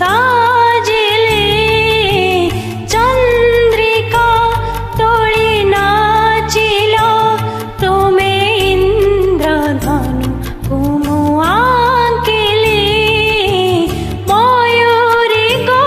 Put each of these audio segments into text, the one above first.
ସାଜିଲି ଚନ୍ଦ୍ରିକା ତୋଳି ନାଚିଲ ତୁମେ ଇନ୍ଦ୍ରଧନୁକୁ ମୁଁ ଆଙ୍କିଲି ମୟୂରୀ ଗୋ।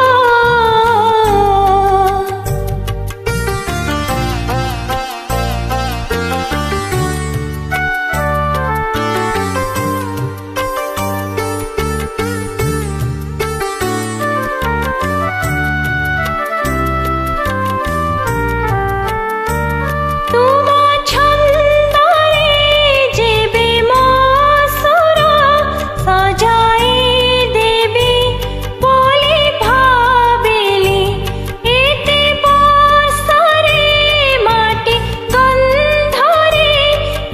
ତୁମ ଛନ୍ଦରେ ଯେବେ ମୋ ସୁର ସଜାଇ ଦେବି ବୋଲି ଭାବିଲି ଏତେ ବର୍ଷରେ ମାଟି ଗନ୍ଧରେ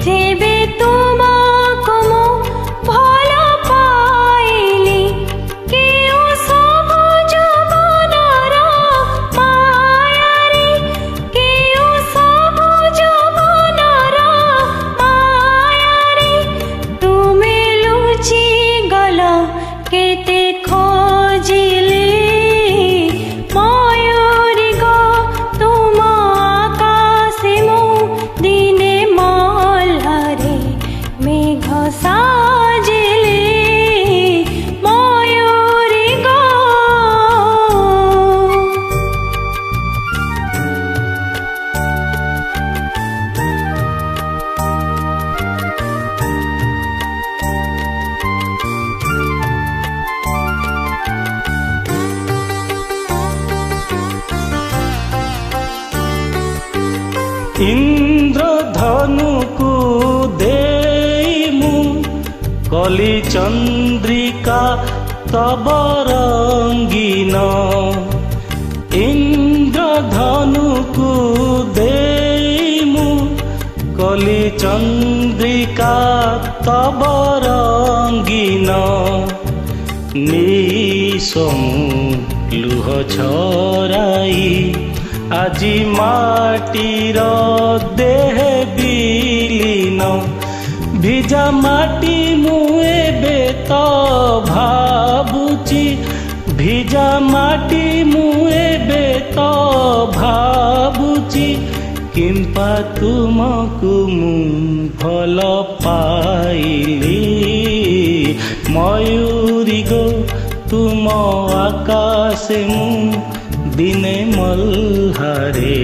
ଯେବେ ତୁମକୁ ମୁଁ ଭଲ ପାଇଲି କେଉଁ ସବୁଜ ବନର ମାୟାରେ କେଉଁ ସବୁଜ ବନର ମାୟାରେ ତୁମେ ଲୁଚି ଗଲ କେତେ ଖୋଜିଲି ମୟୂରୀ ଗୋ ତୁମ ଆକାଶେ ମୁଁ ଦିନେ ମଲ୍ହାରେ ମେଘ ସାଜିଲି ମୟୂରୀ ଗୋ। ଇନ୍ଦ୍ରଧନୁକୁ ଦେଇ ମୁଁ କଲି ଚନ୍ଦ୍ରିକା ତବ ରଙ୍ଗୀନ। ଇନ୍ଦ୍ରଧନୁକୁ ଦେଇ ମୁଁ କଲି ଚନ୍ଦ୍ରିକା ତବ ରଙ୍ଗୀନ। ନିଶମୁ ଲୁହ ଝରାଇ ଆଜି ମାଟିର ଦେହେ ବିଲୀନ। ଭିଜା ମାଟି ମୁଁ ଏବେ ତ ଭାବୁଛି ଭିଜା ମାଟି ମୁଁ ଏବେ ତ ଭାବୁଛି କିମ୍ପା ତୁମକୁ ମୁଁ ଭଲ ପାଇଲି ମୟୂରୀ ଗୋ ତୁମ ଆକାଶେ ମୁଁ ଦିନେ ମଲ୍ହାରେ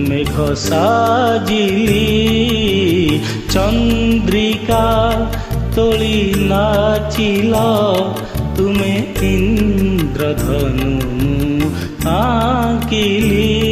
ମେଘ ସାଜିଲି ଚନ୍ଦ୍ରିକା ତୋଳି ନାଚିଲ ତୁମେ ଇନ୍ଦ୍ରଧନୁ ଆଙ୍କିଲି।